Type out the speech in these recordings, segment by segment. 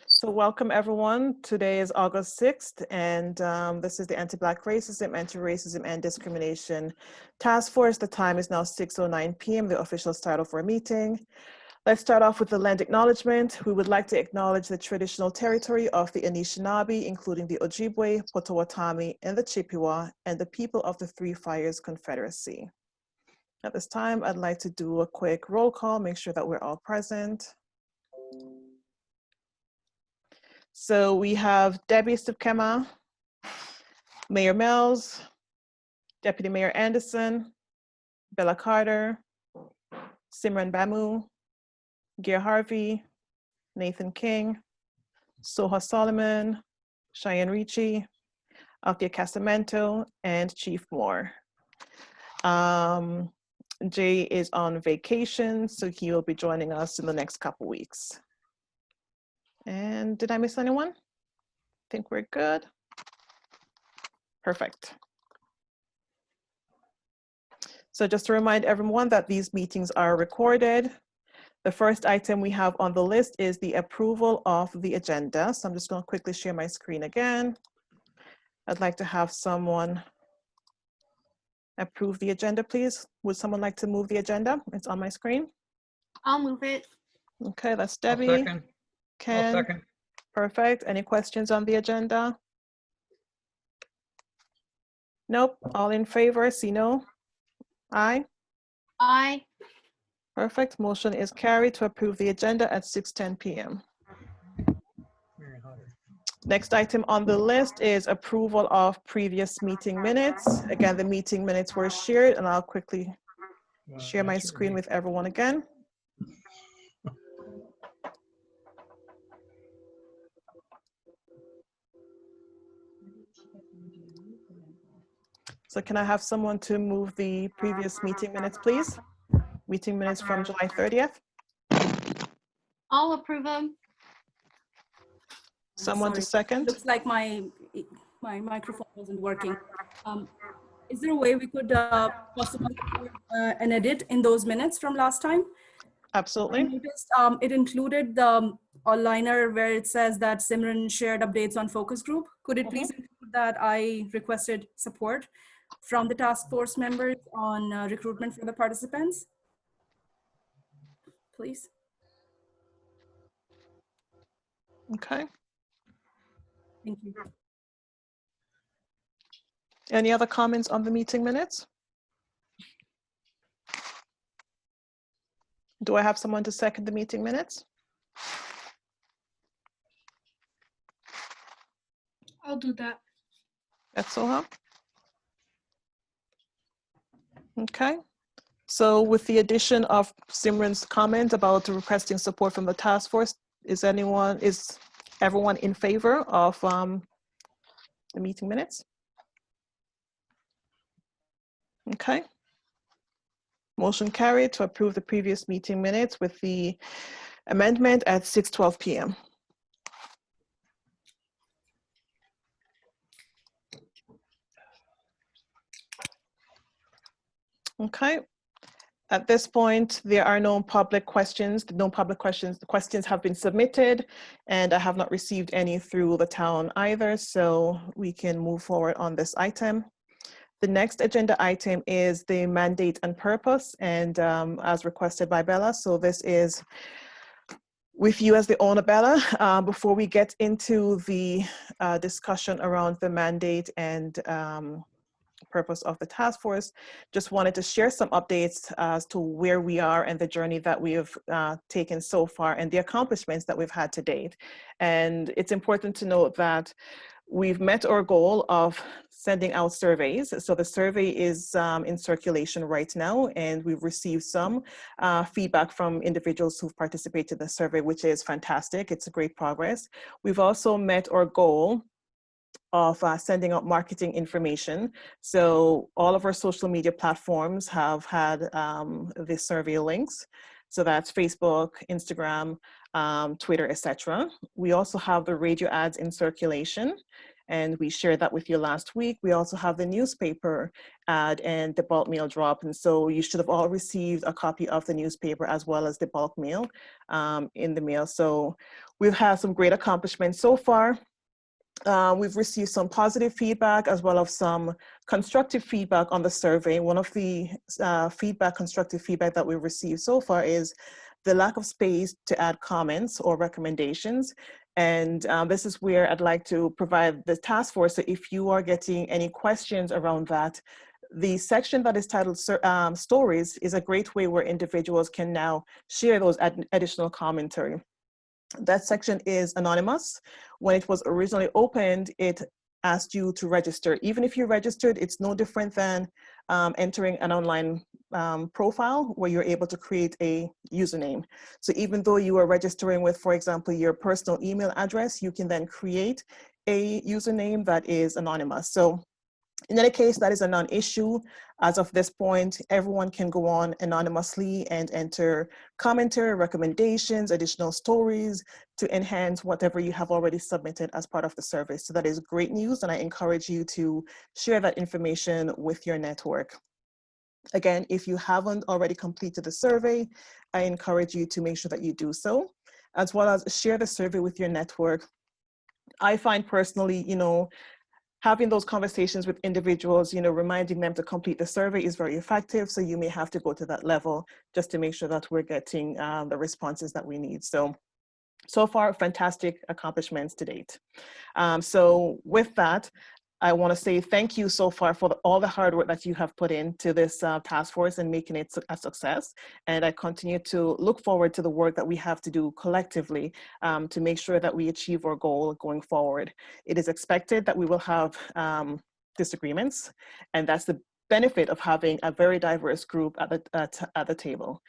So welcome everyone. Today is August 6th, and this is the Anti-Black Racism, Anti-Racism and Discrimination Task Force. The time is now 6:09 p.m., the official start of our meeting. Let's start off with the land acknowledgement. We would like to acknowledge the traditional territory of the Anishinaabe, including the Ojibwe, Potawatomi, and the Chippewa, and the people of the Three Fires Confederacy. At this time, I'd like to do a quick roll call, make sure that we're all present. So we have Debbie Stupkema, Mayor Mills, Deputy Mayor Anderson, Bella Carter, Simran Bamu, Gear Harvey, Nathan King, Soha Solomon, Cheyenne Ricci, Althea Casamento, and Chief Moore. Jay is on vacation, so he will be joining us in the next couple weeks. And did I miss anyone? I think we're good. Perfect. So just to remind everyone that these meetings are recorded. The first item we have on the list is the approval of the agenda. So I'm just going to quickly share my screen again. I'd like to have someone approve the agenda, please. Would someone like to move the agenda? It's on my screen. I'll move it. Okay, that's Debbie. I'll second. Ken. I'll second. Perfect. Any questions on the agenda? Nope. All in favor, see no? Aye. Aye. Perfect. Motion is carried to approve the agenda at 6:10 p.m. Next item on the list is approval of previous meeting minutes. Again, the meeting minutes were shared, and I'll quickly share my screen with everyone again. So can I have someone to move the previous meeting minutes, please? Meeting minutes from July 30th. I'll approve them. Someone to second. Looks like my microphone wasn't working. Is there a way we could possibly do an edit in those minutes from last time? Absolutely. I noticed it included the all-liner where it says that Simran shared updates on focus group. Could it please include that I requested support from the task force members on recruitment for the participants? Please. Okay. Thank you. Any other comments on the meeting minutes? Do I have someone to second the meeting minutes? I'll do that. That's Soha. Okay. So with the addition of Simran's comment about requesting support from the task force, is everyone in favor of the meeting minutes? Okay. Motion carried to approve the previous meeting minutes with the amendment at 6:12 p.m. Okay. At this point, there are no public questions. No public questions. The questions have been submitted, and I have not received any through the town either, so we can move forward on this item. The next agenda item is the mandate and purpose, and as requested by Bella. So this is with you as the owner, Bella. Before we get into the discussion around the mandate and purpose of the task force, just wanted to share some updates as to where we are and the journey that we have taken so far and the accomplishments that we've had to date. And it's important to note that we've met our goal of sending out surveys. So the survey is in circulation right now, and we've received some feedback from individuals who've participated in the survey, which is fantastic. It's a great progress. We've also met our goal of sending out marketing information. So all of our social media platforms have had the survey links. So that's Facebook, Instagram, Twitter, etc. We also have the radio ads in circulation. and we shared that with you last week. We also have the newspaper ad and the bulk mail drop. And so you should have all received a copy of the newspaper as well as the bulk mail in the mail. So we've had some great accomplishments so far. We've received some positive feedback as well as some constructive feedback on the survey. One of the constructive feedback that we've received so far is the lack of space to add comments or recommendations. And this is where I'd like to provide the task force. So if you are getting any questions around that, the section that is titled Stories is a great way where individuals can now share those additional commentary. That section is anonymous. When it was originally opened, it asked you to register. Even if you registered, it's no different than entering an online profile where you're able to create a username. So even though you are registering with, for example, your personal email address, you can then create a username that is anonymous. So in any case, that is a non-issue. As of this point, everyone can go on anonymously and enter commentary, recommendations, additional stories to enhance whatever you have already submitted as part of the survey. So that is great news, and I encourage you to share that information with your network. Again, if you haven't already completed the survey, I encourage you to make sure that you do so, as well as share the survey with your network. I find personally, having those conversations with individuals, reminding them to complete the survey is very effective. So you may have to go to that level just to make sure that we're getting the responses that we need. So far, fantastic accomplishments to date. So with that, I want to say thank you so far for all the hard work that you have put into this task force and making it a success. And I continue to look forward to the work that we have to do collectively to make sure that we achieve our goal going forward. It is expected that we will have disagreements, and that's the benefit of having a very diverse group at the table.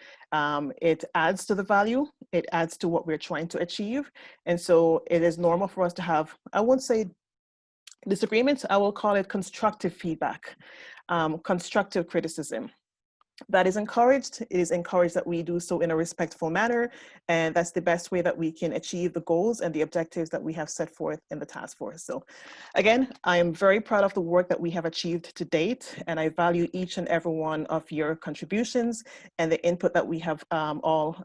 It adds to the value, it adds to what we're trying to achieve. And so it is normal for us to have, I won't say disagreements, I will call it constructive feedback, constructive criticism. That is encouraged. It is encouraged that we do so in a respectful manner, and that's the best way that we can achieve the goals and the objectives that we have set forth in the task force. So again, I am very proud of the work that we have achieved to date, and I value each and every one of your contributions and the input that we have all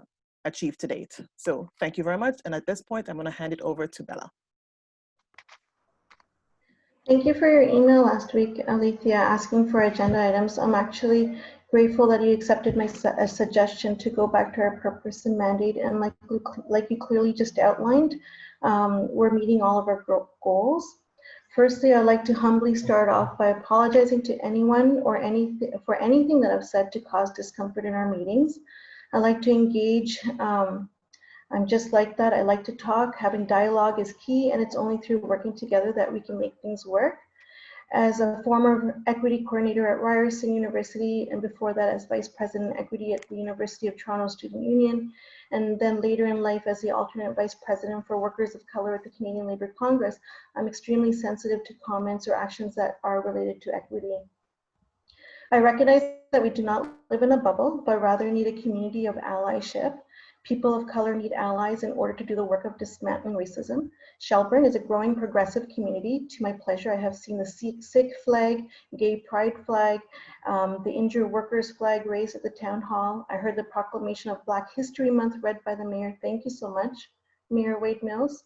achieved to date. So thank you very much. And at this point, I'm going to hand it over to Bella. Thank you for your email last week, Alethea, asking for agenda items. I'm actually grateful that you accepted my suggestion to go back to our purpose and mandate. And like you clearly just outlined, we're meeting all of our goals. Firstly, I'd like to humbly start off by apologizing to anyone or for anything that I've said to cause discomfort in our meetings. I like to engage. I'm just like that. I like to talk. Having dialogue is key, and it's only through working together that we can make things work. As a former equity coordinator at Ryerson University, and before that as vice president equity at the University of Toronto Student Union, and then later in life as the alternate vice president for workers of color at the Canadian Labour Congress, I'm extremely sensitive to comments or actions that are related to equity. I recognize that we do not live in a bubble, but rather need a community of allyship. People of color need allies in order to do the work of dismantling racism. Shelburne is a growing progressive community. To my pleasure, I have seen the Sikh flag, gay pride flag, the injured workers flag raised at the town hall. I heard the proclamation of Black History Month read by the mayor. Thank you so much, Mayor Wade Mills.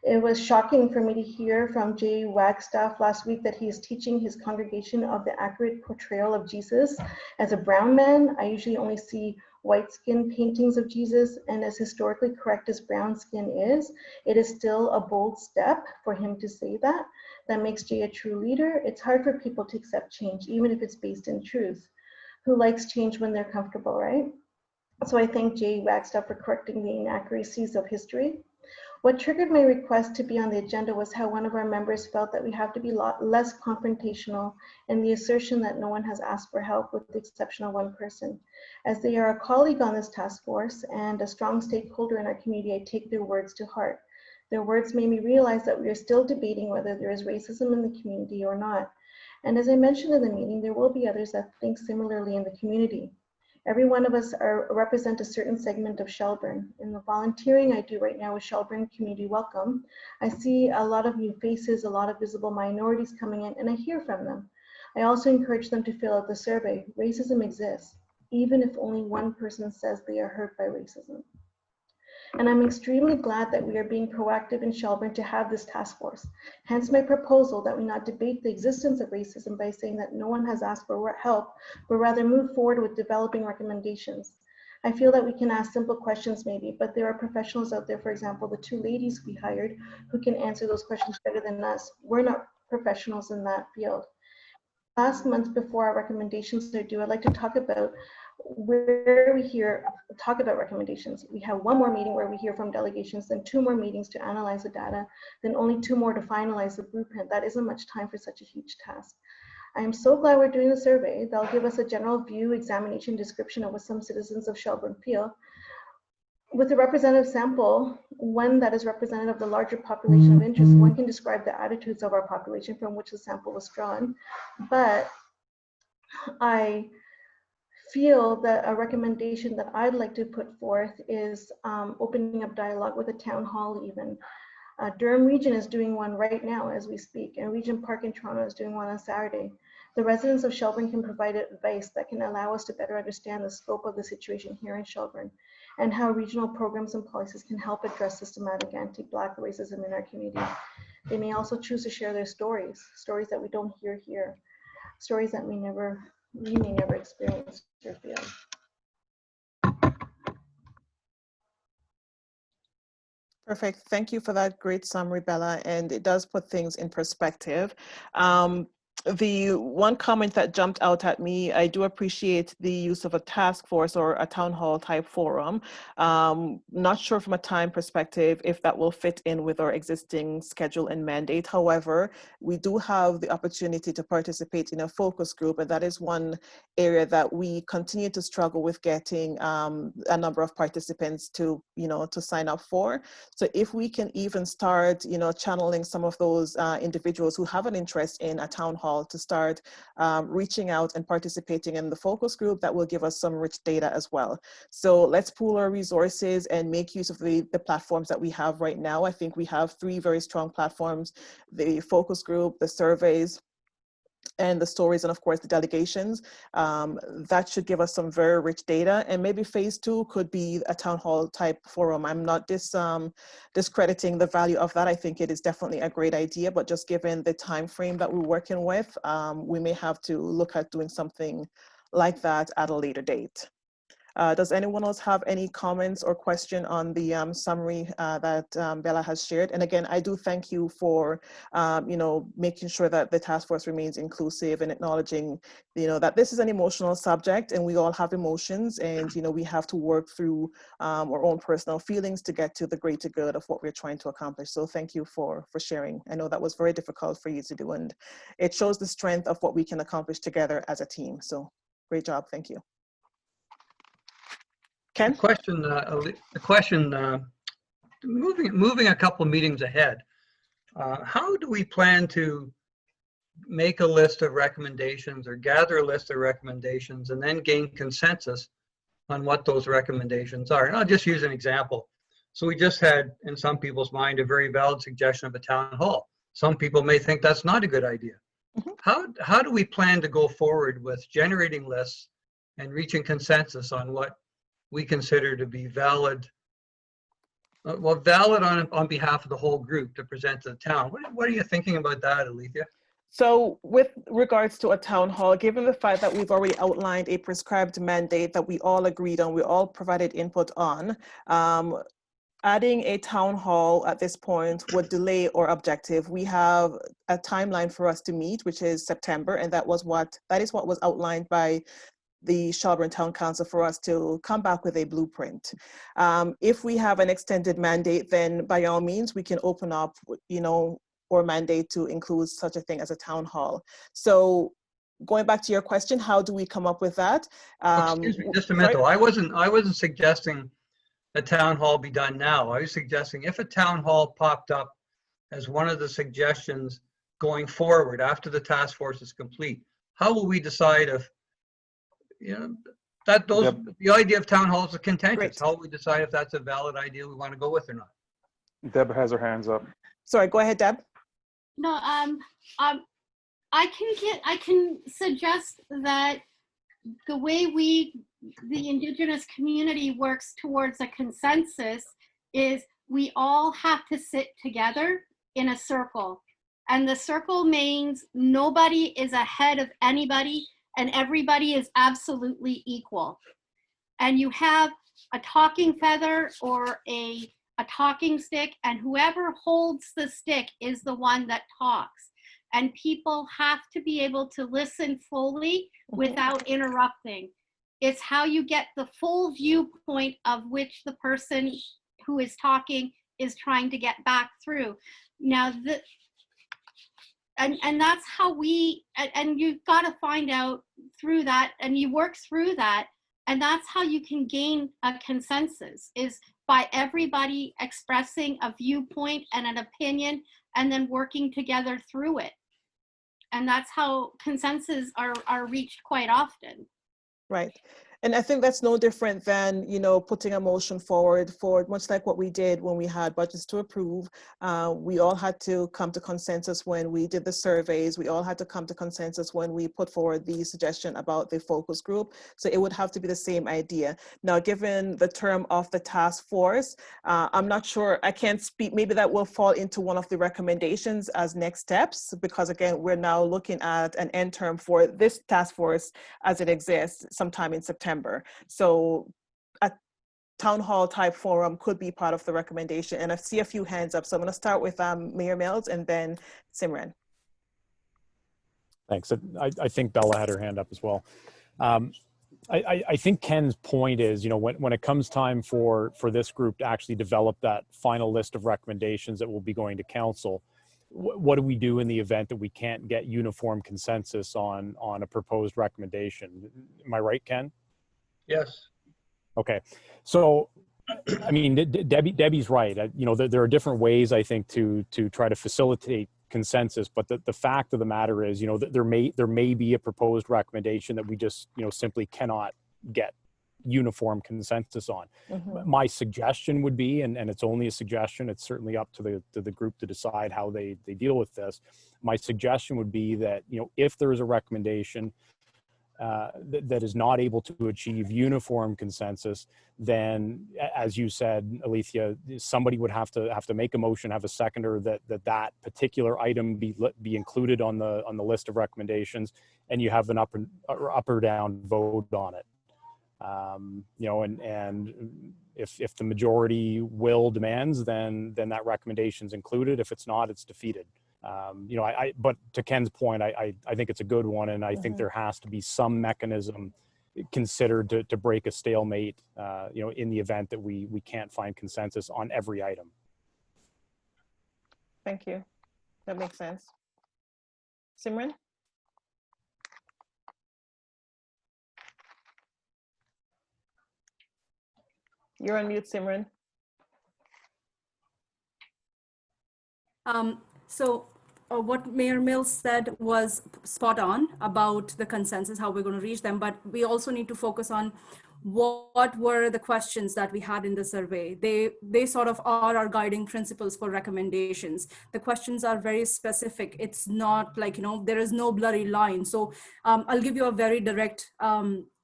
It was shocking for me to hear from Jay Wagstaff last week that he is teaching his congregation of the accurate portrayal of Jesus as a brown man. I usually only see white skin paintings of Jesus, and as historically correct as brown skin is, it is still a bold step for him to say that. That makes Jay a true leader. It's hard for people to accept change, even if it's based in truth. Who likes change when they're comfortable, right? So I thank Jay Wagstaff for correcting the inaccuracies of history. What triggered my request to be on the agenda was how one of our members felt that we have to be less confrontational, and the assertion that no one has asked for help with the exception of one person. As they are a colleague on this task force and a strong stakeholder in our community, I take their words to heart. Their words made me realize that we are still debating whether there is racism in the community or not. And as I mentioned in the meeting, there will be others that think similarly in the community. Every one of us represent a certain segment of Shelburne. In the volunteering I do right now with Shelburne Community Welcome, I see a lot of new faces, a lot of visible minorities coming in, and I hear from them. I also encourage them to fill out the survey. Racism exists, even if only one person says they are hurt by racism. And I'm extremely glad that we are being proactive in Shelburne to have this task force. Hence my proposal that we not debate the existence of racism by saying that no one has asked for help, but rather move forward with developing recommendations. I feel that we can ask simple questions maybe, but there are professionals out there, for example, the 2 ladies we hired who can answer those questions better than us. We're not professionals in that field. Last month before our recommendations are due, I'd like to talk about where we talk about recommendations. We have 1 more meeting where we hear from delegations, then 2 more meetings to analyze the data, then only 2 more to finalize the blueprint. That isn't much time for such a huge task. I am so glad we're doing the survey. That'll give us a general view, examination, description of what some citizens of Shelburne feel. With a representative sample, one that is representative of the larger population of interest, one can describe the attitudes of our population from which the sample was drawn. But I feel that a recommendation that I'd like to put forth is opening up dialogue with a town hall even. Durham Region is doing one right now as we speak, and Regent Park in Toronto is doing one on Saturday. The residents of Shelburne can provide advice that can allow us to better understand the scope of the situation here in Shelburne and how regional programs and policies can help address systematic anti-Black racism in our community. They may also choose to share their stories that we don't hear here, stories that we may never experience or feel. Perfect. Thank you for that great summary, Bella. And it does put things in perspective. The one comment that jumped out at me, I do appreciate the use of a task force or a town hall type forum. Not sure from a time perspective if that will fit in with our existing schedule and mandate. However, we do have the opportunity to participate in a focus group, and that is one area that we continue to struggle with getting a number of participants to sign up for. So if we can even start, channeling some of those individuals who have an interest in a town hall to start reaching out and participating in the focus group, that will give us some rich data as well. So let's pool our resources and make use of the platforms that we have right now. I think we have 3 very strong platforms: the focus group, the surveys, and the stories, and of course the delegations. That should give us some very rich data, and maybe phase 2 could be a town hall type forum. I'm not discrediting the value of that. I think it is definitely a great idea, but just given the time frame that we're working with, we may have to look at doing something like that at a later date. Does anyone else have any comments or question on the summary that Bella has shared? And again, I do thank you for, making sure that the task force remains inclusive and acknowledging, that this is an emotional subject and we all have emotions, and, we have to work through our own personal feelings to get to the greater good of what we're trying to accomplish. So thank you for sharing. I know that was very difficult for you to do, and it shows the strength of what we can accomplish together as a team. So great job. Thank you. Ken? A question, moving a couple meetings ahead. How do we plan to make a list of recommendations or gather a list of recommendations and then gain consensus on what those recommendations are? And I'll just use an example. So we just had, in some people's mind, a very valid suggestion of a town hall. Some people may think that's not a good idea. Mm-hmm. How do we plan to go forward with generating lists and reaching consensus on what we consider to be valid, valid on behalf of the whole group to present to the town? What are you thinking about that, Alethea? So with regards to a town hall, given the fact that we've already outlined a prescribed mandate that we all agreed on, we all provided input on, adding a town hall at this point would delay our objective. We have a timeline for us to meet, which is September, and that is what was outlined by the Shelburne Town Council for us to come back with a blueprint. If we have an extended mandate, then by all means, we can open up, our mandate to include such a thing as a town hall. So going back to your question, how do we come up with that? Excuse me, just a minute though. I wasn't suggesting a town hall be done now. I was suggesting if a town hall popped up as one of the suggestions going forward after the task force is complete, how will we decide if, The idea of town halls is contentious. Great. How do we decide if that's a valid idea we want to go with or not? Deb has her hands up. Sorry, go ahead, Deb. No, I can suggest that the way the Indigenous community works towards a consensus is we all have to sit together in a circle. And the circle means nobody is ahead of anybody and everybody is absolutely equal. And you have a talking feather or a talking stick, and whoever holds the stick is the one that talks. And people have to be able to listen fully without interrupting. It's how you get the full viewpoint of which the person who is talking is trying to get back through. Now, and that's how and you've got to find out through that, and you work through that, and that's how you can gain a consensus, is by everybody expressing a viewpoint and an opinion and then working together through it. And that's how consensus are reached quite often. Right. And I think that's no different than, you know, putting a motion forward for, much like what we did when we had budgets to approve. We all had to come to consensus when we did the surveys. We all had to come to consensus when we put forward the suggestion about the focus group. So it would have to be the same idea. Now, given the term of the task force, I'm not sure, I can't speak, maybe that will fall into one of the recommendations as next steps, because again, we're now looking at an end term for this task force as it exists sometime in September. So a town hall type forum could be part of the recommendation. And I see a few hands up. So I'm going to start with Mayor Mills and then Simran. Thanks. I think Bella had her hand up as well. I think Ken's point is, you know, when it comes time for this group to actually develop that final list of recommendations that will be going to council, what do we do in the event that we can't get uniform consensus on a proposed recommendation? Am I right, Ken? Yes. Okay, so I mean, Debbie's right. You know, there are different ways, I think, to try to facilitate consensus, but the fact of the matter is, you know, that there may be a proposed recommendation that we just, you know, simply cannot get uniform consensus on. My suggestion would be, and it's only a suggestion, it's certainly up to the group to decide how they deal with this. My suggestion would be that, you know, if there is a recommendation that is not able to achieve uniform consensus, then, as you said, Alethea, somebody would have to make a motion, have a seconder that particular item be included on the list of recommendations, and you have an up or down vote on it. You know, and if the majority will demands, then that recommendation is included. If it's not, it's defeated. You know, but to Ken's point, I think it's a good one, and I think there has to be some mechanism considered to break a stalemate, you know, in the event that we can't find consensus on every item. Thank you. That makes sense. Simran? You're on mute, Simran. So what Mayor Mills said was spot on about the consensus, how we're going to reach them, but we also need to focus on what were the questions that we had in the survey. They sort of are our guiding principles for recommendations. The questions are very specific. It's not like, you know, there is no blurry line. So I'll give you a very direct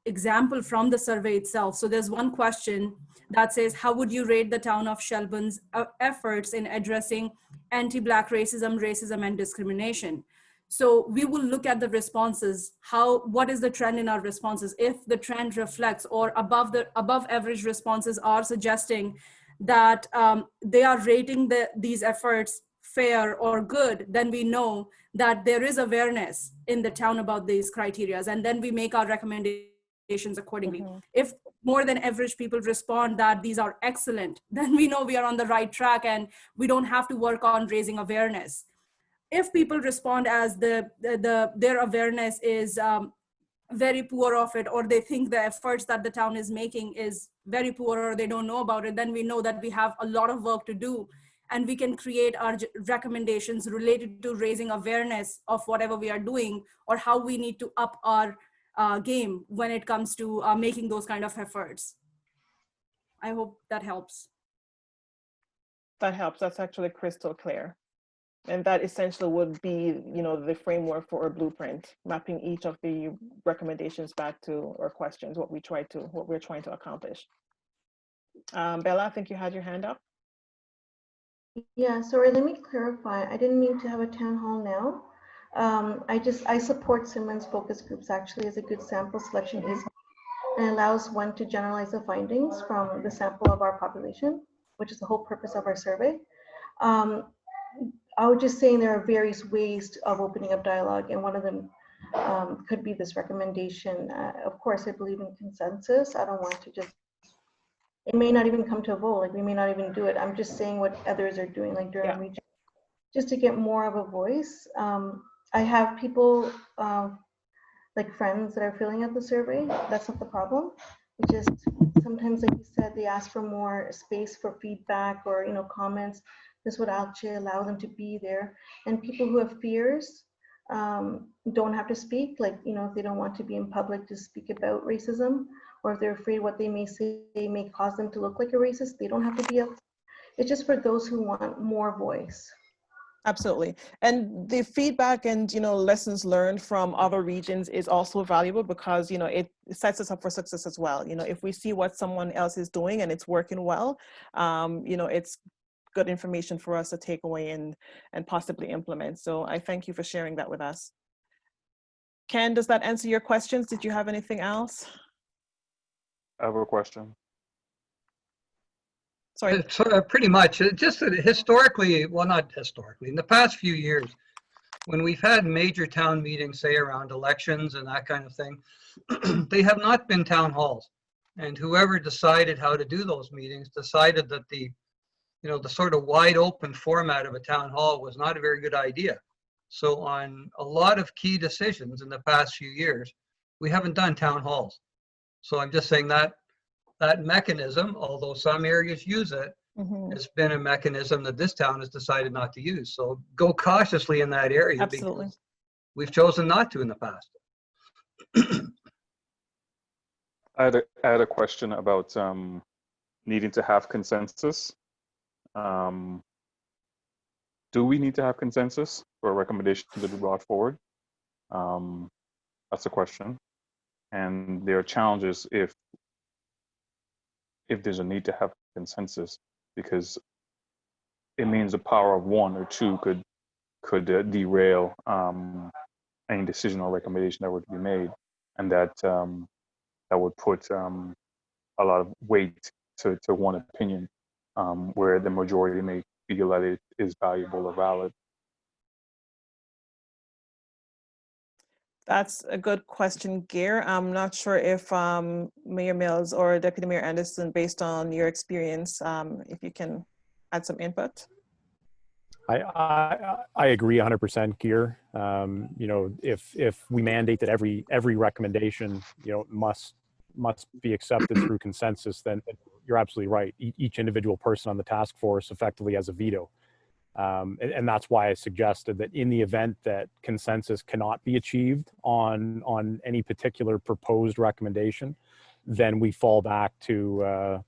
example from the survey itself. So there's one question that says, how would you rate the town of Shelburne's efforts in addressing anti-Black racism, and discrimination? So we will look at the responses. What is the trend in our responses? If the trend reflects or above average responses are suggesting that they are rating these efforts fair or good, then we know that there is awareness in the town about these criteria, and then we make our recommendations accordingly. If more than average people respond that these are excellent, then we know we are on the right track and we don't have to work on raising awareness. If people respond as their awareness is very poor of it, or they think the efforts that the town is making is very poor, or they don't know about it, then we know that we have a lot of work to do, and we can create our recommendations related to raising awareness of whatever we are doing, or how we need to up our game when it comes to making those kind of efforts. I hope that helps. That helps. That's actually crystal clear. And that essentially would be, you know, the framework for our blueprint, mapping each of the recommendations back to our questions, what we're trying to accomplish. Bella, I think you had your hand up. Yeah, sorry, let me clarify. I didn't mean to have a town hall now. I support Simmons focus groups actually as a good sample selection is and allows one to generalize the findings from the sample of our population, which is the whole purpose of our survey. I was just saying there are various ways of opening up dialogue, and one of them could be this recommendation. Of course, I believe in consensus. I don't want to just, it may not even come to a vote, like we may not even do it. I'm just saying what others are doing, like Durham Region, just to get more of a voice. I have people, like friends that are filling out the survey. That's not the problem. It just, sometimes, like you said, they ask for more space for feedback or, you know, comments. This would actually allow them to be there. And people who have fears don't have to speak, like, you know, if they don't want to be in public to speak about racism, or if they're afraid what they may say may cause them to look like a racist, they don't have to be up. It's just for those who want more voice. Absolutely. And the feedback and, you know, lessons learned from other regions is also valuable because, you know, it sets us up for success as well. You know, if we see what someone else is doing and it's working well, you know, it's good information for us to take away and possibly implement. So I thank you for sharing that with us. Ken, does that answer your questions? Did you have anything else? I have a question. Sorry. Pretty much. Just that historically, well, not historically, in the past few years, when we've had major town meetings, say around elections and that kind of thing, they have not been town halls. And whoever decided how to do those meetings decided that the sort of wide open format of a town hall was not a very good idea. So on a lot of key decisions in the past few years, we haven't done town halls. So I'm just saying that mechanism, although some areas use it, has been a mechanism that this town has decided not to use. So go cautiously in that area. Absolutely. Because we've chosen not to in the past. I had a question about needing to have consensus. Do we need to have consensus for a recommendation to be brought forward? That's a question. And there are challenges if there's a need to have consensus, because it means the power of one or two could derail any decision or recommendation that would be made, and that would put a lot of weight to one opinion, where the majority may feel that it is valuable or valid. That's a good question, Gear. I'm not sure if Mayor Mills or Deputy Mayor Anderson, based on your experience, if you can add some input. I agree 100%, Gear. You know, if we mandate that every recommendation, you know, must be accepted through consensus, then you're absolutely right. Each individual person on the task force effectively has a veto. And that's why I suggested that in the event that consensus cannot be achieved on any particular proposed recommendation, then we fall back to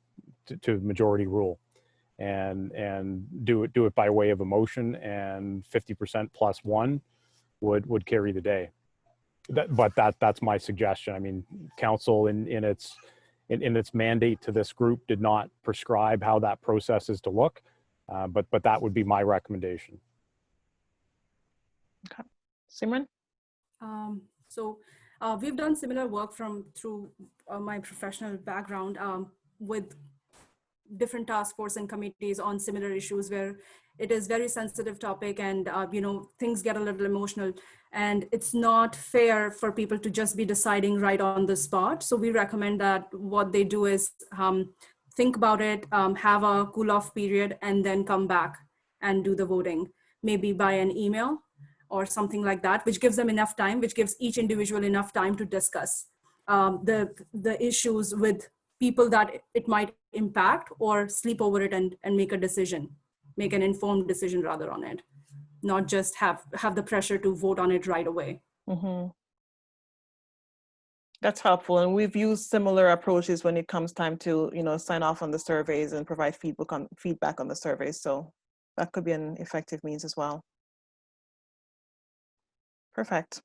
majority rule and do it by way of a motion, and 50% plus one would carry the day. But that's my suggestion. I mean, council in its mandate to this group did not prescribe how that process is to look. But that would be my recommendation. Okay, Simran? So we've done similar work through my professional background with different task force and committees on similar issues where it is very sensitive topic, and you know, things get a little emotional, and it's not fair for people to just be deciding right on the spot. So we recommend that what they do is think about it, have a cool off period, and then come back and do the voting, maybe by an email or something like that, which gives them enough time, which gives each individual enough time to discuss the issues with people that it might impact, or sleep over it and make a decision, make an informed decision rather on it, not just have the pressure to vote on it right away. That's helpful. And we've used similar approaches when it comes time to, sign off on the surveys and provide feedback on the surveys. So that could be an effective means as well. Perfect.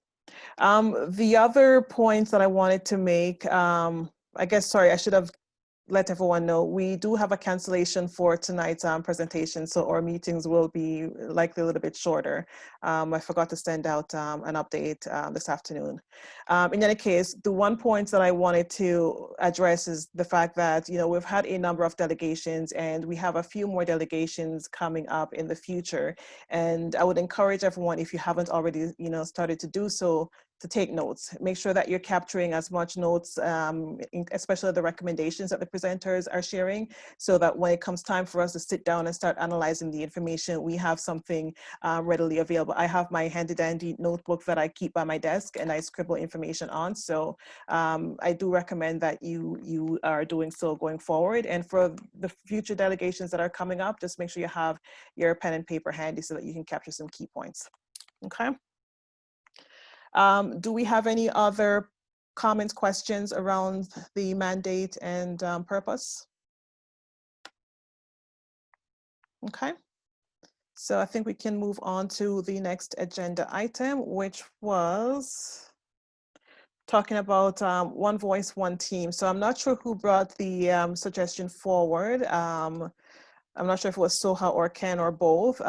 The other points that I wanted to make, I guess, sorry, I should have let everyone know we do have a cancellation for tonight's presentation, so our meetings will be likely a little bit shorter. I forgot to send out an update this afternoon. In any case, the one point that I wanted to address is the fact that we've had a number of delegations, and we have a few more delegations coming up in the future. And I would encourage everyone, if you haven't already started to do so, to take notes. Make sure that you're capturing as much notes, especially the recommendations that the presenters are sharing, so that when it comes time for us to sit down and start analyzing the information, we have something readily available. I have my handy dandy notebook that I keep by my desk and I scribble information on. So I do recommend that you are doing so going forward. And for the future delegations that are coming up, just make sure you have your pen and paper handy so that you can capture some key points. Okay. Do we have any other comments, questions around the mandate and purpose? Okay, so I think we can move on to the next agenda item, which was talking about one voice, one team. So I'm not sure who brought the suggestion forward. I'm not sure if it was Soha or Ken or both.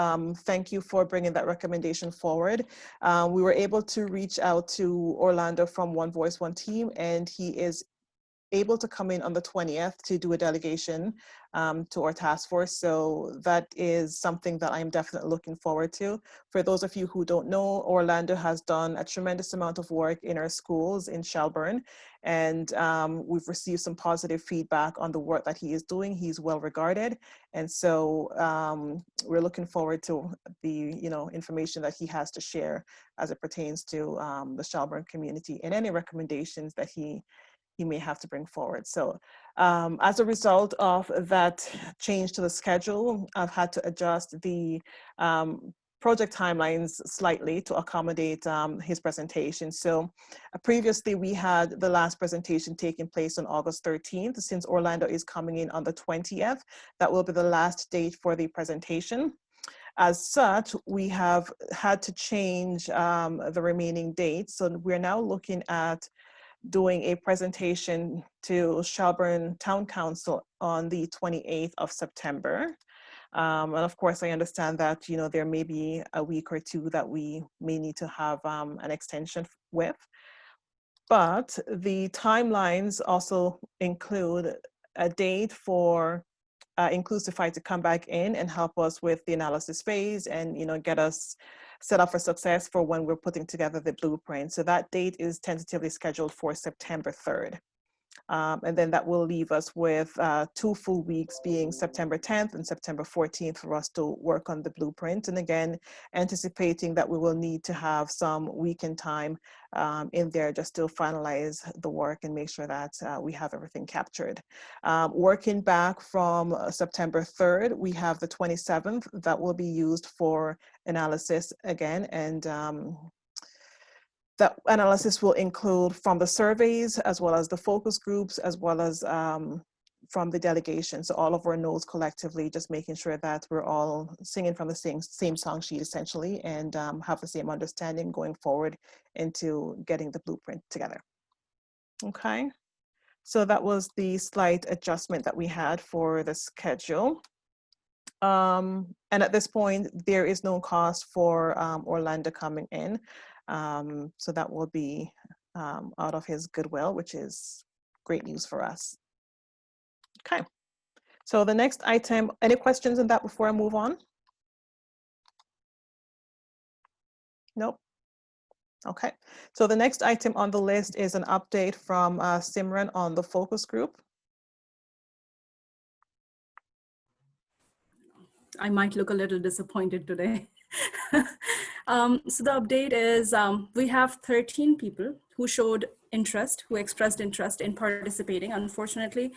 Thank you for bringing that recommendation forward. We were able to reach out to Orlando from One Voice, One Team, and he is able to come in on the 20th to do a delegation to our task force. So that is something that I'm definitely looking forward to. For those of you who don't know, Orlando has done a tremendous amount of work in our schools in Shelburne, and we've received some positive feedback on the work that he is doing. He's well regarded. And so we're looking forward to the information that he has to share as it pertains to the Shelburne community and any recommendations that he may have to bring forward. So as a result of that change to the schedule, I've had to adjust the project timelines slightly to accommodate his presentation. So previously we had the last presentation taking place on August 13th. Since Orlando is coming in on the 20th, that will be the last date for the presentation. As such, we have had to change the remaining dates. So we're now looking at doing a presentation to Shelburne Town Council on the 28th of September. And of course, I understand that, there may be a week or two that we may need to have an extension with. But the timelines also include a date for Inclusify to come back in and help us with the analysis phase and, get us set up for success for when we're putting together the blueprint. So that date is tentatively scheduled for September 3rd. And then that will leave us with 2 full weeks, being September 10th and September 14th, for us to work on the blueprint. And again, anticipating that we will need to have some weekend time in there just to finalize the work and make sure that we have everything captured. Working back from September 3rd, we have the 27th that will be used for analysis again. And that analysis will include from the surveys, as well as the focus groups, as well as from the delegation. So all of our notes collectively, just making sure that we're all singing from the same song sheet essentially, and have the same understanding going forward into getting the blueprint together. Okay, so that was the slight adjustment that we had for the schedule. And at this point, there is no cost for Orlando coming in. So that will be out of his goodwill, which is great news for us. Okay, so the next item, any questions on that before I move on? Nope. Okay, so the next item on the list is an update from Simran on the focus group. I might look a little disappointed today. So the update is we have 13 people who showed interest, who expressed interest in participating. Unfortunately,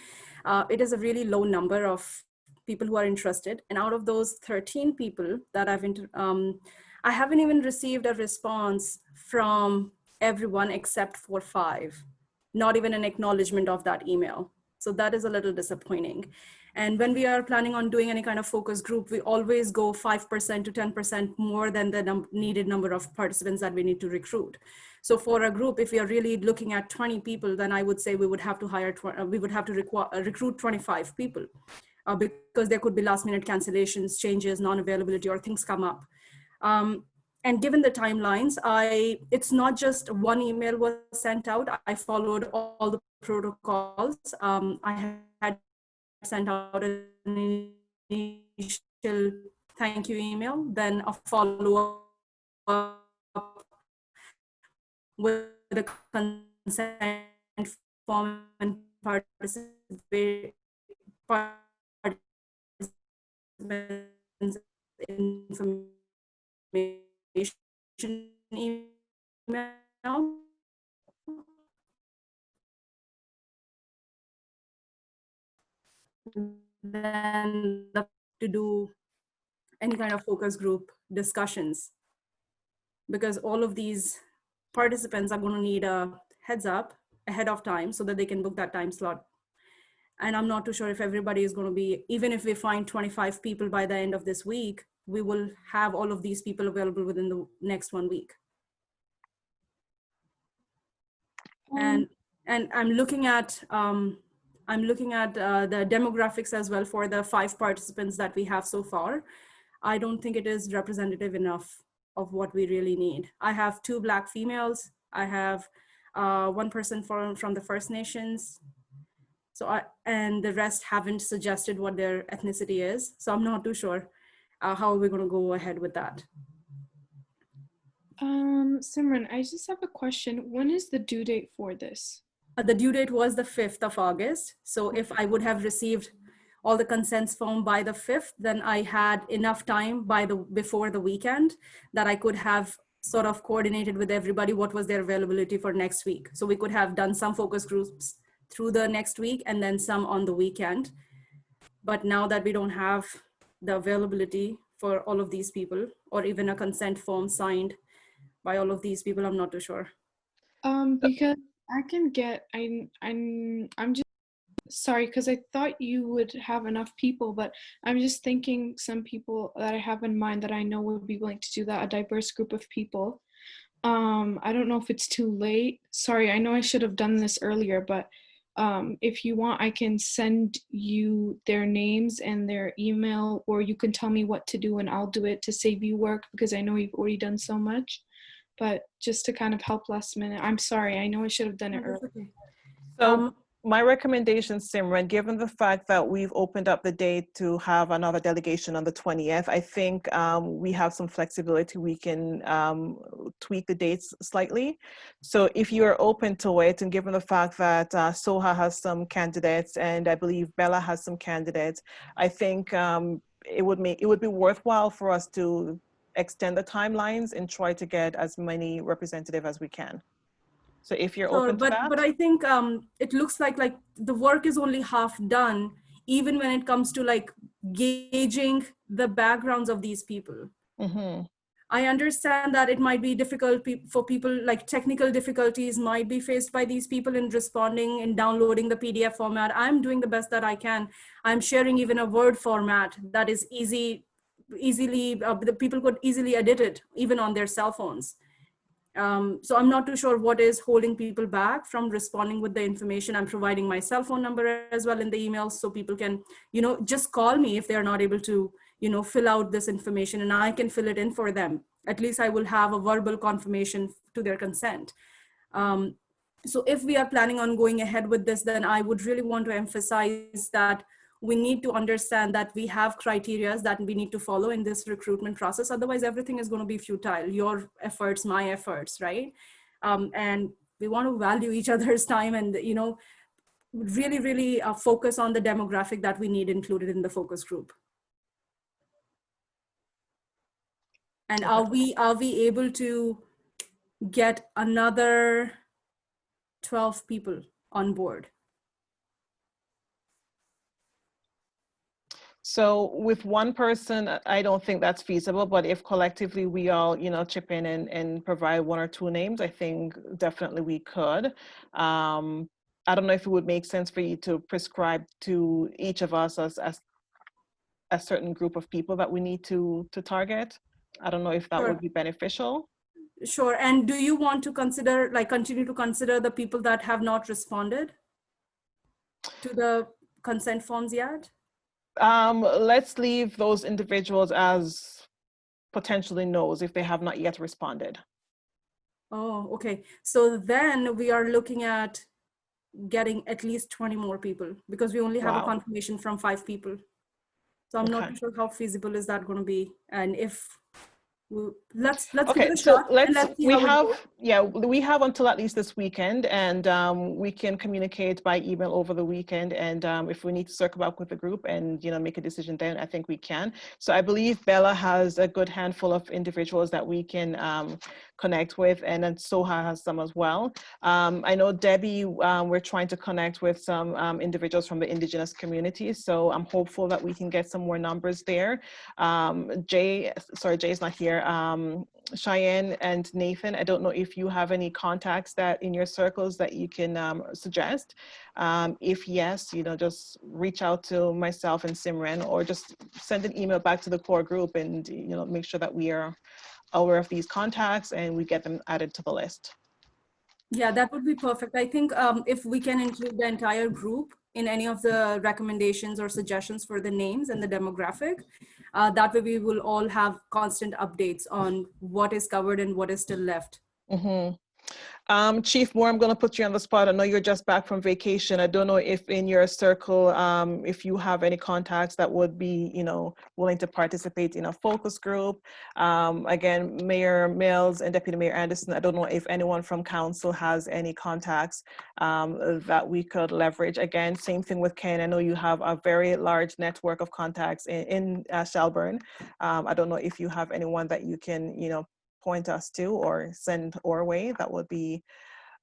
it is a really low number of people who are interested. And out of those 13 people that I haven't even received a response from everyone except for 5. not even an acknowledgement of that email. So that is a little disappointing. And when we are planning on doing any kind of focus group, we always go 5% to 10% more than the needed number of participants that we need to recruit. So for a group, if we are really looking at 20 people, then I would say we would have to recruit 25 people because there could be last minute cancellations, changes, non-availability, or things come up. And given the timelines, it's not just one email was sent out. I followed all the protocols. I had sent out an initial thank you email, then a follow-up with a consent form and participants information email. Then to do any kind of focus group discussions, because all of these participants are going to need a heads up ahead of time so that they can book that time slot. And I'm not too sure if everybody is going to be, even if we find 25 people by the end of this week, we will have all of these people available within the next 1 week. And I'm looking at the demographics as well for the 5 participants that we have so far. I don't think it is representative enough of what we really need. I have 2 Black females. I have 1 person from the First Nations. So and the rest haven't suggested what their ethnicity is. So I'm not too sure how we're going to go ahead with that. Simran, I just have a question. When is the due date for this? The due date was the 5th of August. So if I would have received all the consents form by the 5th, then I had enough time before the weekend that I could have sort of coordinated with everybody what was their availability for next week. So we could have done some focus groups through the next week and then some on the weekend. But now that we don't have the availability for all of these people, or even a consent form signed by all of these people, I'm not too sure. Because I can get, I'm just sorry, because I thought you would have enough people, but I'm just thinking some people that I have in mind that I know would be willing to do that, a diverse group of people. I don't know if it's too late. Sorry, I know I should have done this earlier, but if you want, I can send you their names and their email, or you can tell me what to do and I'll do it to save you work, because I know you've already done so much. But just to kind of help last minute, I'm sorry, I know I should have done it earlier. Okay. So my recommendation, Simran, given the fact that we've opened up the date to have another delegation on the 20th, I think we have some flexibility. We can tweak the dates slightly. So if you are open to it, and given the fact that Soha has some candidates and I believe Bella has some candidates, I think it would be worthwhile for us to extend the timelines and try to get as many representatives as we can. So if you're open to that. But I think it looks like the work is only half done, even when it comes to like gauging the backgrounds of these people. Mm-hmm. I understand that it might be difficult for people, like technical difficulties might be faced by these people in responding and downloading the PDF format. I'm doing the best that I can. I'm sharing even a Word format that is easily, the people could easily edit it even on their cell phones. So I'm not too sure what is holding people back from responding with the information. I'm providing my cell phone number as well in the emails, so people can, just call me if they're not able to, fill out this information, and I can fill it in for them. At least I will have a verbal confirmation to their consent. So if we are planning on going ahead with this, then I would really want to emphasize that we need to understand that we have criteria that we need to follow in this recruitment process. Otherwise, everything is going to be futile. Your efforts, my efforts, right? And we want to value each other's time and, really, really focus on the demographic that we need included in the focus group. And are we able to get another 12 people on board? So with one person, I don't think that's feasible, but if collectively we all, chip in and provide 1 or 2 names, I think definitely we could. I don't know if it would make sense for you to prescribe to each of us as a certain group of people that we need to target. I don't know if that Sure. would be beneficial. Sure. And do you want to consider, continue to consider the people that have not responded to the consent forms yet? Let's leave those individuals as potentially no's if they have not yet responded. Oh, okay. So then we are looking at getting at least 20 more people because we only have a Wow. confirmation from 5 people. So I'm not Okay. sure how feasible is that going to be. And if let's give Okay, it a so shot and let's see we how it have, goes. yeah, we have until at least this weekend, and we can communicate by email over the weekend. And if we need to circle back with the group and, make a decision then, I think we can. So I believe Bella has a good handful of individuals that we can connect with, and then Soha has some as well. I know Debbie, we're trying to connect with some individuals from the Indigenous community. So I'm hopeful that we can get some more numbers there. Jay's not here. Cheyenne and Nathan, I don't know if you have any contacts that in your circles that you can suggest. If yes, just reach out to myself and Simran, or just send an email back to the core group and, make sure that we are aware of these contacts and we get them added to the list. Yeah, that would be perfect. I think if we can include the entire group in any of the recommendations or suggestions for the names and the demographic, that way we will all have constant updates on what is covered and what is still left. Mm-hmm. Chief Moore, I'm going to put you on the spot. I know you're just back from vacation. I don't know if in your circle, if you have any contacts that would be, willing to participate in a focus group. Again, Mayor Mills and Deputy Mayor Anderson, I don't know if anyone from council has any contacts that we could leverage. Again, same thing with Ken. I know you have a very large network of contacts in Shelburne. I don't know if you have anyone that you can, point us to or send our way. That would be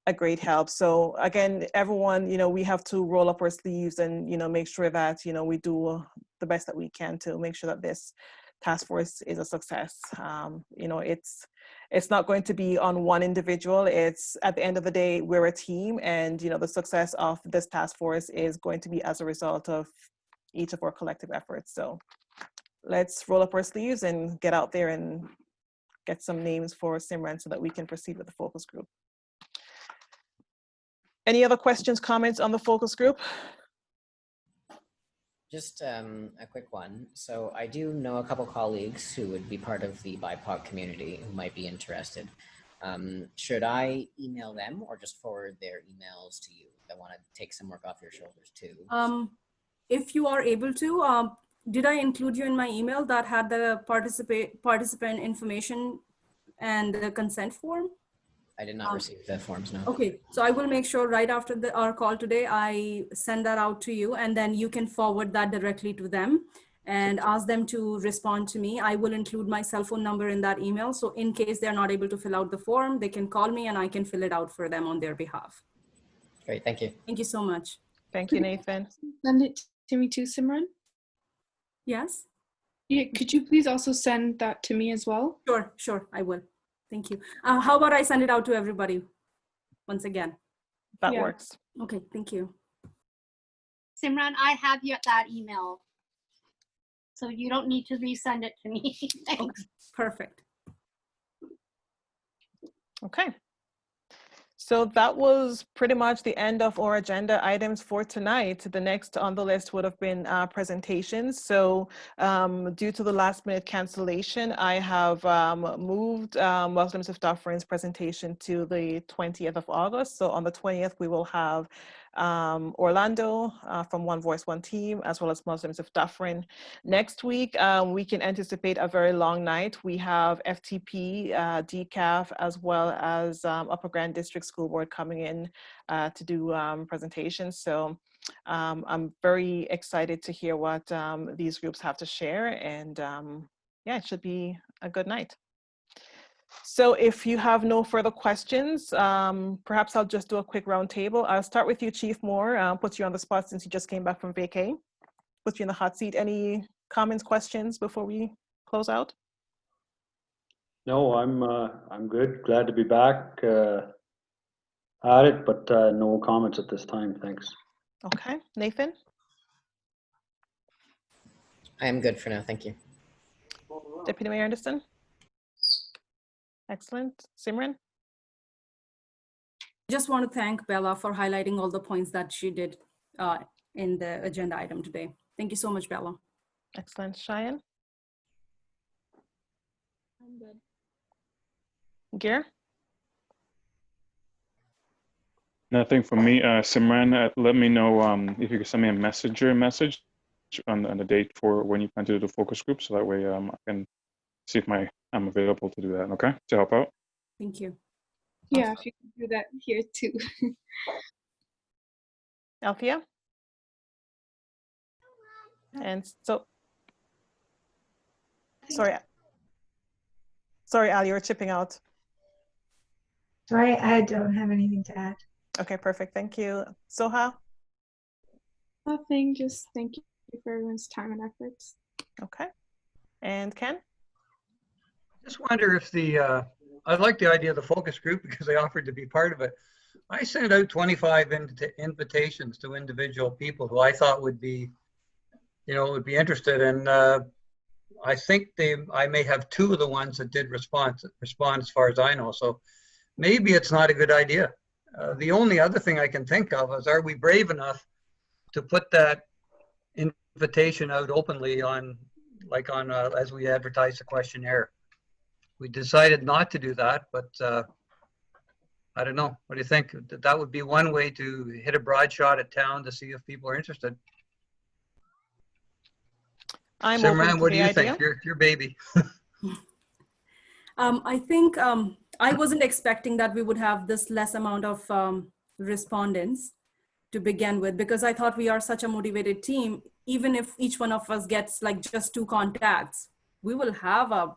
a great help. So again, everyone, we have to roll up our sleeves and, make sure that, we do the best that we can to make sure that this task force is a success. It's not going to be on one individual. It's at the end of the day, we're a team, and, the success of this task force is going to be as a result of each of our collective efforts. So let's roll up our sleeves and get out there and get some names for Simran so that we can proceed with the focus group. Any other questions, comments on the focus group? Just a quick one. So I do know a couple colleagues who would be part of the BIPOC community who might be interested. Should I email them or just forward their emails to you? I want to take some work off your shoulders too. If you are able to, did I include you in my email that had the participant information and the consent form? I did not receive the forms, no. Okay, so I will make sure right after our call today, I send that out to you, and then you can forward that directly to them and ask them to respond to me. I will include my cell phone number in that email. So in case they're not able to fill out the form, they can call me and I can fill it out for them on their behalf. Great, thank you. Thank you so much. Thank you, Nathan. Send it to me too, Simran. Yes? Yeah, could you please also send that to me as well? Sure, I will. Thank you. How about I send it out to everybody once again? That works. Okay, thank you. Simran, I have that email. So you don't need to resend it to me. Thanks. Okay, perfect. Okay. So that was pretty much the end of our agenda items for tonight. The next on the list would have been presentations. So due to the last minute cancellation, I have moved Muslims of Dufferin's presentation to the 20th of August. So on the 20th, we will have Orlando from One Voice, One Team, as well as Muslims of Dufferin. Next week, we can anticipate a very long night. We have FTP, DCAF, as well as Upper Grand District School Board coming in to do presentations. So I'm very excited to hear what these groups have to share. And yeah, it should be a good night. So if you have no further questions, perhaps I'll just do a quick round table. I'll start with you, Chief Moore, put you on the spot since you just came back from vacay. Put you in the hot seat. Any comments, questions before we close out? No, I'm good. Glad to be back at it, but no comments at this time. Thanks. Okay, Nathan? I am good for now. Thank you. Deputy Mayor Anderson? Excellent. Simran? Just want to thank Bella for highlighting all the points that she did in the agenda item today. Thank you so much, Bella. Excellent. Cheyenne? I'm good. Gear? Nothing from me. Simran, let me know if you could send me a messenger message on the date for when you plan to do the focus group, so that way I can see if I'm available to do that. Okay, to help out. Thank you. Yeah, if you could do that here too. Althea? And so, sorry, Al, you were chipping out. Sorry, I don't have anything to add. Okay, perfect. Thank you. Soha? Nothing, just thank you for everyone's time and efforts. Okay. And Ken? Just wonder if I like the idea of the focus group because they offered to be part of it. I sent out 25 invitations to individual people who I thought would be interested. And I think I may have 2 of the ones that did respond as far as I know. So maybe it's not a good idea. The only other thing I can think of is, are we brave enough to put that invitation out openly as we advertise the questionnaire? We decided not to do that, but I don't know. What do you think? That would be one way to hit a broad shot at town to see if people are interested. I'm open Simran, to what do the you idea. think? Your baby. I think I wasn't expecting that we would have this less amount of respondents to begin with, because I thought we are such a motivated team. Even if each one of us gets like just 2 contacts, we will have a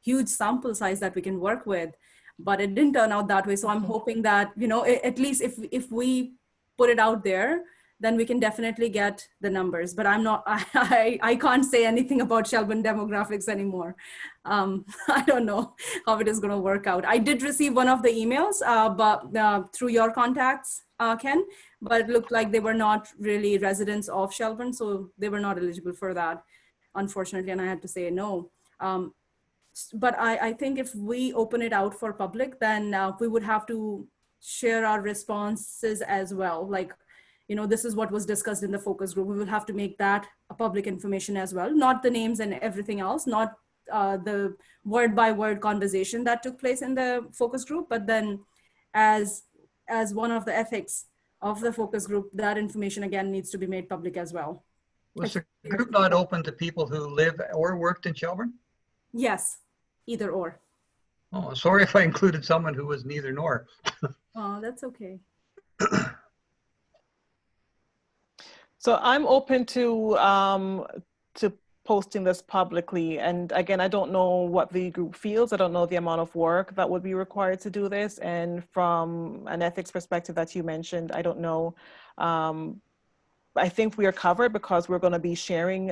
huge sample size that we can work with. But it didn't turn out that way. So I'm hoping that, at least if we put it out there, then we can definitely get the numbers. But I can't say anything about Shelburne demographics anymore. I don't know how it is going to work out. I did receive one of the emails, but through your contacts, Ken, but it looked like they were not really residents of Shelburne, so they were not eligible for that, unfortunately, and I had to say no. But I think if we open it out for public, then we would have to share our responses as well. Like, this is what was discussed in the focus group. We will have to make that a public information as well, not the names and everything else, not the word by word conversation that took place in the focus group, but then as one of the ethics of the focus group, that information again needs to be made public as well. Was the group not open to people who live or worked in Shelburne? Yes, either or. Oh, sorry if I included someone who was neither nor. Oh, that's okay. So I'm open to posting this publicly. And again, I don't know what the group feels. I don't know the amount of work that would be required to do this. And from an ethics perspective that you mentioned, I don't know. I think we are covered because we're going to be sharing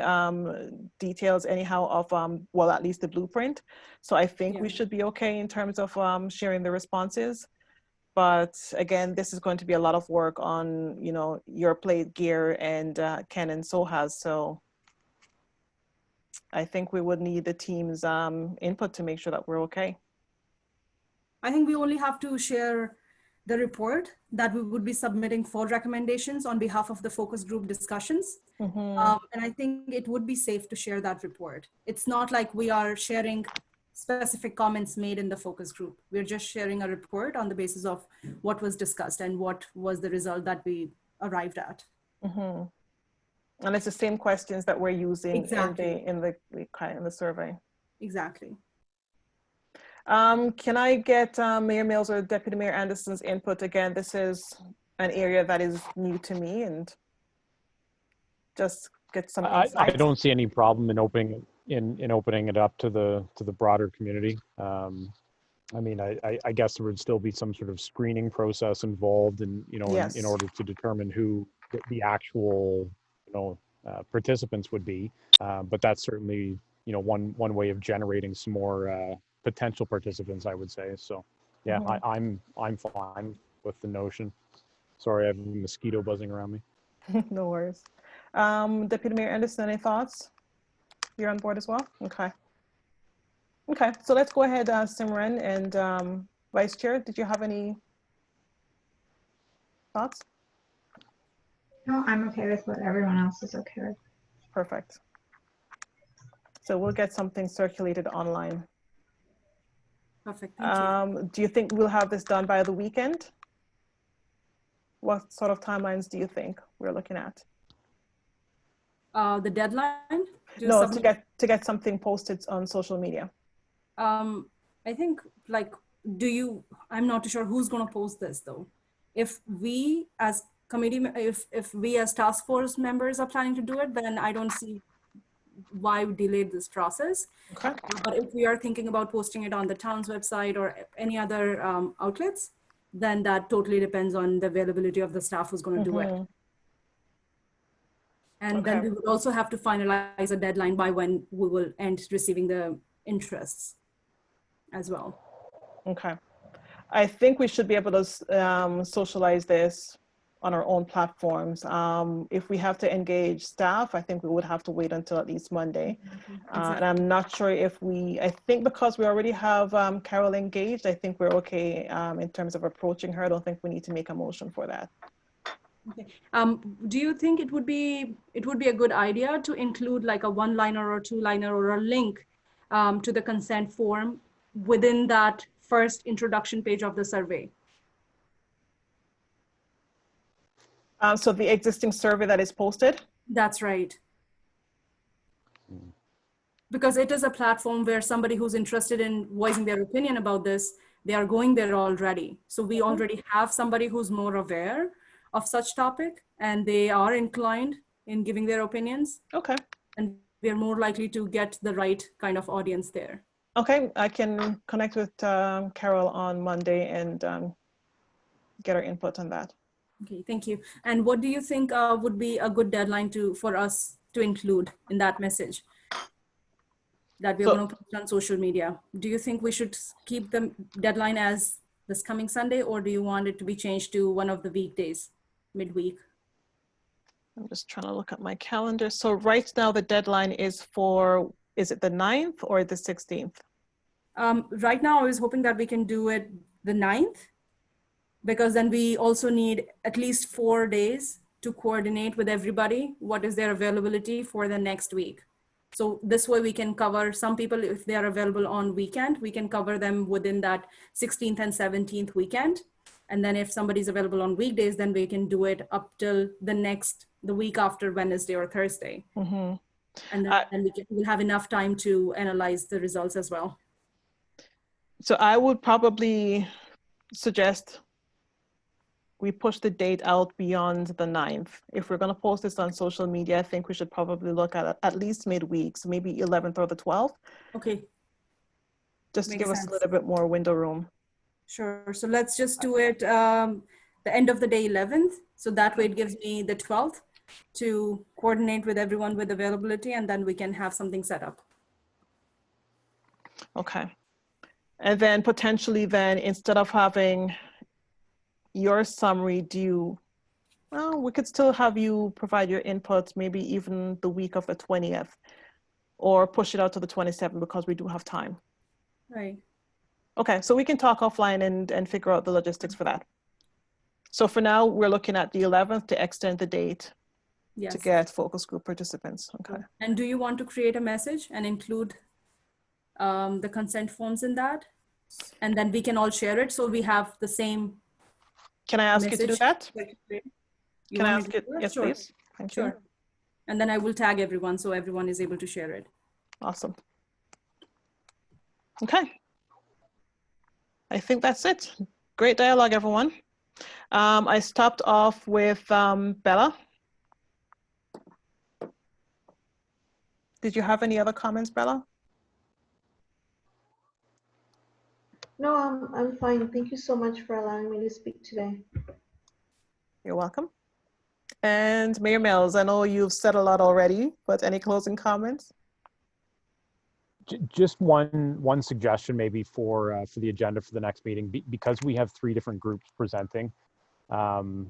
details anyhow of, well, at least the blueprint. So I think we should be okay in terms of sharing the responses. But again, this is going to be a lot of work on, your plate, Gear, and Ken and Sohas. So I think we would need the team's input to make sure that we're okay. I think we only have to share the report that we would be submitting for recommendations on behalf of the focus group discussions. And I think it would be safe to share that report. It's not like we are sharing specific comments made in the focus group. We're just sharing a report on the basis of what was discussed and what was the result that we arrived at. And it's the same questions that we're using in the survey. Exactly. Can I get Mayor Mills or Deputy Mayor Anderson's input? Again, this is an area that is new to me, and just get some insights. I don't see any problem in opening it up to the broader community. I mean, I guess there would still be some sort of screening process involved, and in order to determine who the actual participants would be. But that's certainly, you know, one way of generating some more potential participants, I would say. So yeah, I'm fine with the notion. Sorry, I have a mosquito buzzing around me. No worries. Deputy Mayor Anderson, any thoughts? You're on board as well? Okay. Okay, so let's go ahead, Simran, and Vice Chair, did you have any thoughts? No, I'm okay with what everyone else is okay with. Perfect. So we'll get something circulated online. Perfect, thank you. Do you think we'll have this done by the weekend? What sort of timelines do you think we're looking at? The deadline? No, to get something posted on social media. I think, like, I'm not sure who's going to post this though. If we as committee, if we as task force members are planning to do it, then I don't see why we delayed this process. Okay. But if we are thinking about posting it on the town's website or any other outlets, then that totally depends on the availability of the staff who's going to do it. And then we would also have to finalize a deadline by when we will end receiving the interests as well. Okay. I think we should be able to socialize this on our own platforms. If we have to engage staff, I think we would have to wait until at least Monday. And I'm not sure if I think because we already have Carol engaged, I think we're okay in terms of approaching her. I don't think we need to make a motion for that. Okay. Do you think it would be a good idea to include like a one-liner or two-liner or a link to the consent form within that first introduction page of the survey? So the existing survey that is posted? That's right. Because it is a platform where somebody who's interested in voicing their opinion about this, they are going there already. So we already have somebody who's more aware of such topic and they are inclined in giving their opinions. Okay. And we're more likely to get the right kind of audience there. Okay, I can connect with Carol on Monday and get her input on that. Okay, thank you. And what do you think would be a good deadline for us to include in that message that we're going to post on social media? Do you think we should keep the deadline as this coming Sunday, or do you want it to be changed to one of the weekdays, midweek? I'm just trying to look at my calendar. So right now the deadline is is it the 9th or the 16th? Right now I was hoping that we can do it the 9th, because then we also need at least 4 days to coordinate with everybody what is their availability for the next week. So this way we can cover some people, if they are available on weekend, we can cover them within that 16th and 17th weekend. And then if somebody's available on weekdays, then we can do it up till the week after Wednesday or Thursday. And then we'll have enough time to analyze the results as well. So I would probably suggest we push the date out beyond the 9th. If we're going to post this on social media, I think we should probably look at least midweek, so maybe 11th or the 12th. Okay. Just to give us a little bit more window room. Sure. So let's just do it the end of the day 11th. So that way it gives me the 12th to coordinate with everyone with availability, and then we can have something set up. Okay. And then potentially then, instead of having your summary due, well, we could still have you provide your input maybe even the week of the 20th, or push it out to the 27th because we do have time. Right. Okay, so we can talk offline and figure out the logistics for that. So for now, we're looking at the 11th to extend the date to get focus group participants. Okay. And do you want to create a message and include the consent forms in that? And then we can all share it so we have the same. Can I ask you to do that? Can I ask it? Yes, sure. Please. Thank you. Sure. And then I will tag everyone so everyone is able to share it. Awesome. Okay. I think that's it. Great dialogue, everyone. I stopped off with Bella. Did you have any other comments, Bella? No, I'm fine. Thank you so much for allowing me to speak today. You're welcome. And Mayor Mills, I know you've said a lot already, but any closing comments? Just one suggestion maybe for the agenda for the next meeting, because we have 3 different groups presenting. Out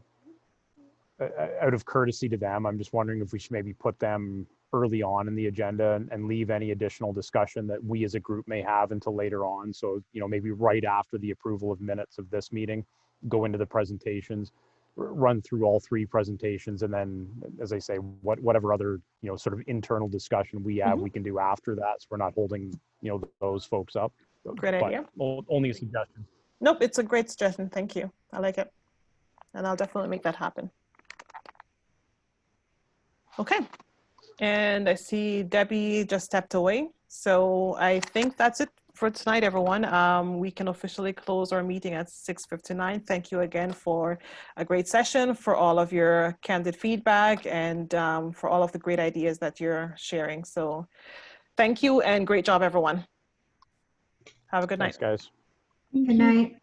of courtesy to them, I'm just wondering if we should maybe put them early on in the agenda and leave any additional discussion that we as a group may have until later on. So, you know, maybe right after the approval of minutes of this meeting, go into the presentations, run through all 3 presentations, and then, as I say, whatever other, you know, sort of internal discussion we have, we can do after that. So we're not holding, you know, those folks up. Great idea. Only a suggestion. Nope, it's a great suggestion. Thank you. I like it. And I'll definitely make that happen. Okay. And I see Debbie just stepped away. So I think that's it for tonight, everyone. We can officially close our meeting at 6:59. Thank you again for a great session, for all of your candid feedback, and for all of the great ideas that you're sharing. So thank you and great job, everyone. Have a good night. Thanks, guys. Good night.